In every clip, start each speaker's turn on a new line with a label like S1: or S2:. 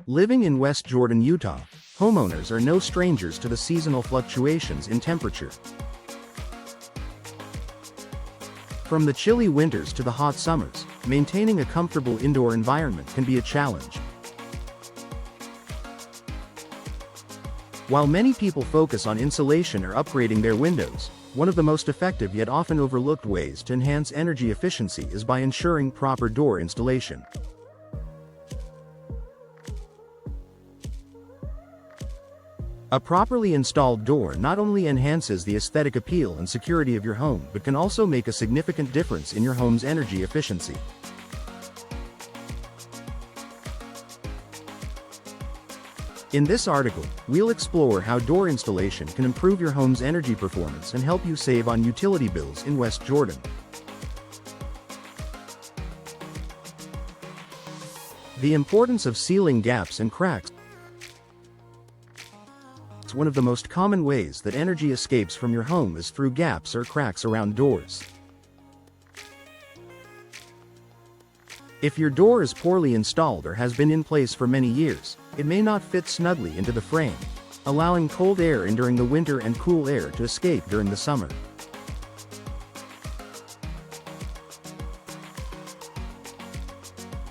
S1: Living in West Jordan, Utah, homeowners are no strangers to the seasonal fluctuations in temperature. From the chilly winters to the hot summers, maintaining a comfortable indoor environment can be a challenge. While many people focus on insulation or upgrading their windows, one of the most effective yet often overlooked ways to enhance energy efficiency is by ensuring proper door installation. A properly installed door not only enhances the aesthetic appeal and security of your home but can also make a significant difference in your home's energy efficiency. In this article, we'll explore how door installation can improve your home's energy performance and help you save on utility bills in West Jordan. The importance of sealing gaps and cracks. One of the most common ways that energy escapes from your home is through gaps or cracks around doors. If your door is poorly installed or has been in place for many years, it may not fit snugly into the frame, allowing cold air in during the winter and cool air to escape during the summer.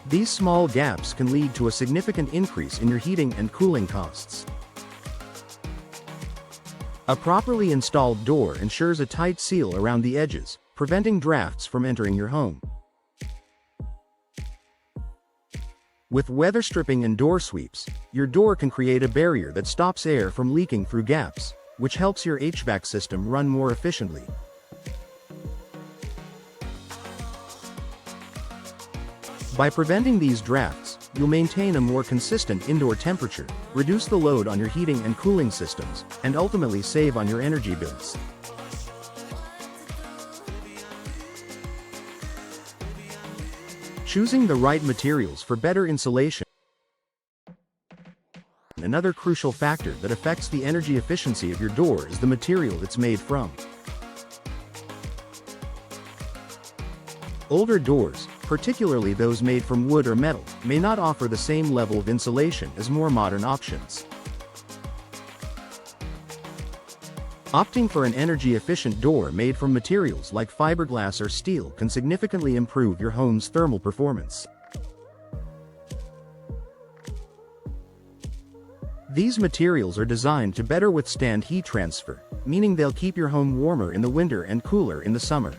S1: These small gaps can lead to a significant increase in your heating and cooling costs. A properly installed door ensures a tight seal around the edges, preventing drafts from entering your home. With weather stripping and door sweeps, your door can create a barrier that stops air from leaking through gaps, which helps your HVAC system run more efficiently. By preventing these drafts, you'll maintain a more consistent indoor temperature, reduce the load on your heating and cooling systems, and ultimately save on your energy bills. Choosing the right materials for better insulation. Another crucial factor that affects the energy efficiency of your door is the material it's made from. Older doors, particularly those made from wood or metal, may not offer the same level of insulation as more modern options. Opting for an energy-efficient door made from materials like fiberglass or steel can significantly improve your home's thermal performance. These materials are designed to better withstand heat transfer, meaning they'll keep your home warmer in the winter and cooler in the summer.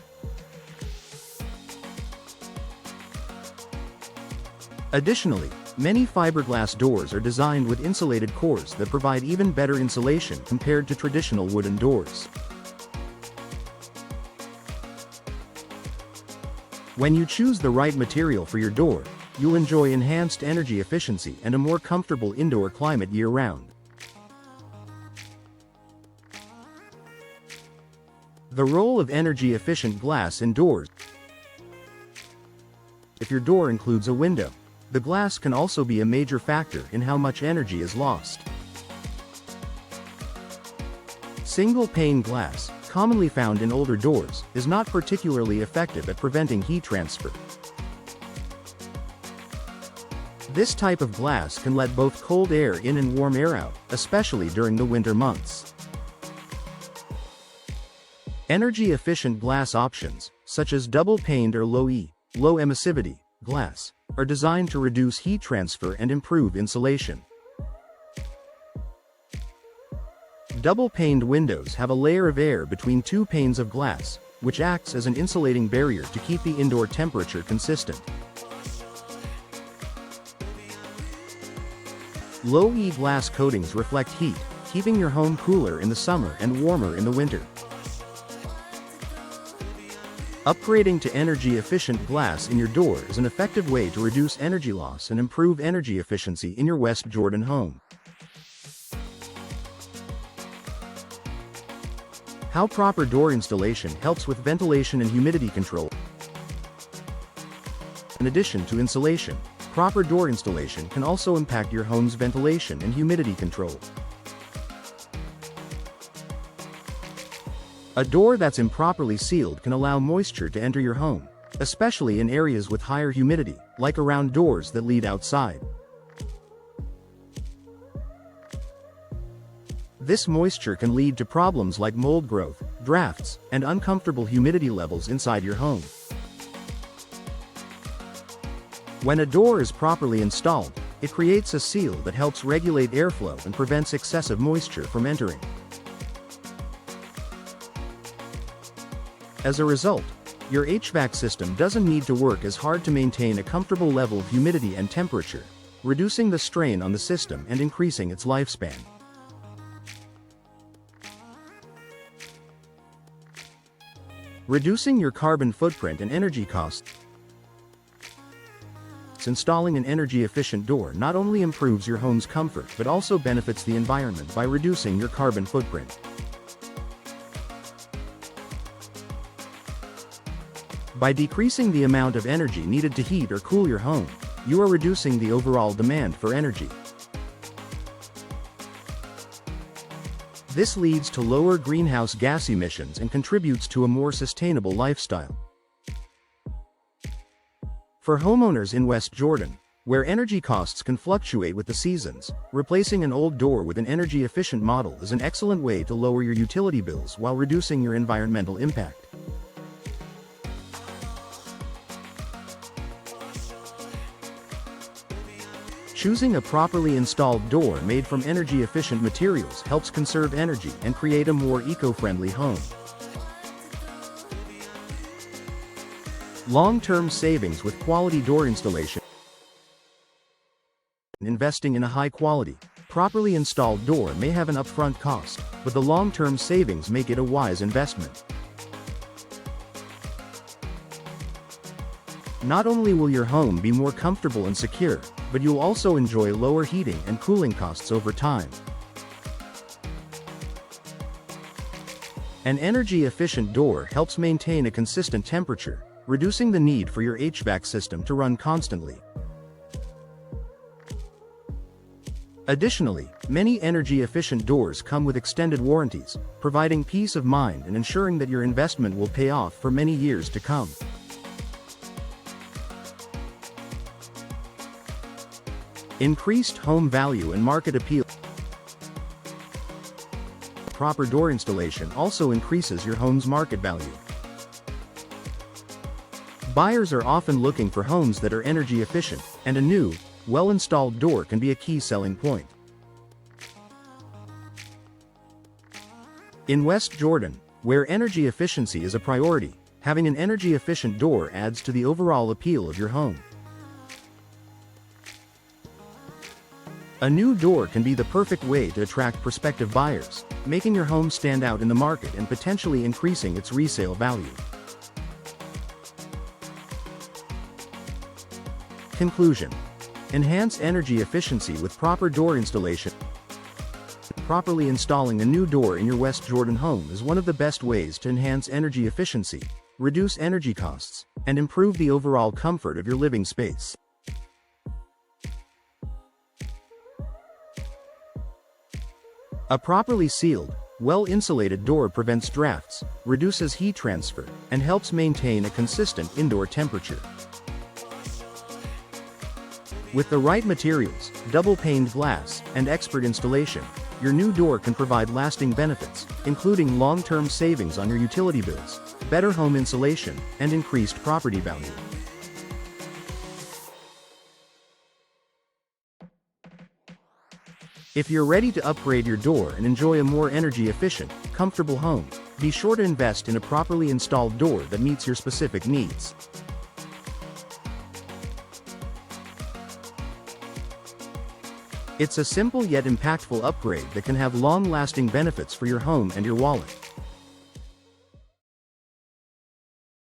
S1: Additionally, many fiberglass doors are designed with insulated cores that provide even better insulation compared to traditional wooden doors. When you choose the right material for your door, you'll enjoy enhanced energy efficiency and a more comfortable indoor climate year-round. The role of energy-efficient glass in doors. If your door includes a window, the glass can also be a major factor in how much energy is lost. Single-pane glass, commonly found in older doors, is not particularly effective at preventing heat transfer. This type of glass can let both cold air in and warm air out, especially during the winter months. Energy-efficient glass options, such as double-paned or low-E, low emissivity glass, are designed to reduce heat transfer and improve insulation. Double-paned windows have a layer of air between two panes of glass, which acts as an insulating barrier to keep the indoor temperature consistent. Low-E glass coatings reflect heat, keeping your home cooler in the summer and warmer in the winter. Upgrading to energy-efficient glass in your door is an effective way to reduce energy loss and improve energy efficiency in your West Jordan home. How proper door installation helps with ventilation and humidity control. In addition to insulation, proper door installation can also impact your home's ventilation and humidity control. A door that's improperly sealed can allow moisture to enter your home, especially in areas with higher humidity, like around doors that lead outside. This moisture can lead to problems like mold growth, drafts, and uncomfortable humidity levels inside your home. When a door is properly installed, it creates a seal that helps regulate airflow and prevents excessive moisture from entering. As a result, your HVAC system doesn't need to work as hard to maintain a comfortable level of humidity and temperature, reducing the strain on the system and increasing its lifespan. Reducing your carbon footprint and energy costs. Installing an energy-efficient door not only improves your home's comfort but also benefits the environment by reducing your carbon footprint. By decreasing the amount of energy needed to heat or cool your home, you are reducing the overall demand for energy. This leads to lower greenhouse gas emissions and contributes to a more sustainable lifestyle. For homeowners in West Jordan, where energy costs can fluctuate with the seasons, replacing an old door with an energy-efficient model is an excellent way to lower your utility bills while reducing your environmental impact. Choosing a properly installed door made from energy-efficient materials helps conserve energy and create a more eco-friendly home. Long-term savings with quality door installation. Investing in a high-quality, properly installed door may have an upfront cost, but the long-term savings make it a wise investment. Not only will your home be more comfortable and secure, but you'll also enjoy lower heating and cooling costs over time. An energy-efficient door helps maintain a consistent temperature, reducing the need for your HVAC system to run constantly. Additionally, many energy-efficient doors come with extended warranties, providing peace of mind and ensuring that your investment will pay off for many years to come. Increased home value and market appeal. Proper door installation also increases your home's market value. Buyers are often looking for homes that are energy efficient, and a new, well-installed door can be a key selling point. In West Jordan, where energy efficiency is a priority, having an energy-efficient door adds to the overall appeal of your home. A new door can be the perfect way to attract prospective buyers, making your home stand out in the market and potentially increasing its resale value. Conclusion: enhance energy efficiency with proper door installation. Properly installing a new door in your West Jordan home is one of the best ways to enhance energy efficiency, reduce energy costs, and improve the overall comfort of your living space. A properly sealed, well-insulated door prevents drafts, reduces heat transfer, and helps maintain a consistent indoor temperature. With the right materials, double-paned glass, and expert installation, your new door can provide lasting benefits, including long-term savings on your utility bills, better home insulation, and increased property value. If you're ready to upgrade your door and enjoy a more energy-efficient, comfortable home, be sure to invest in a properly installed door that meets your specific needs. It's a simple yet impactful upgrade that can have long-lasting benefits for your home and your wallet.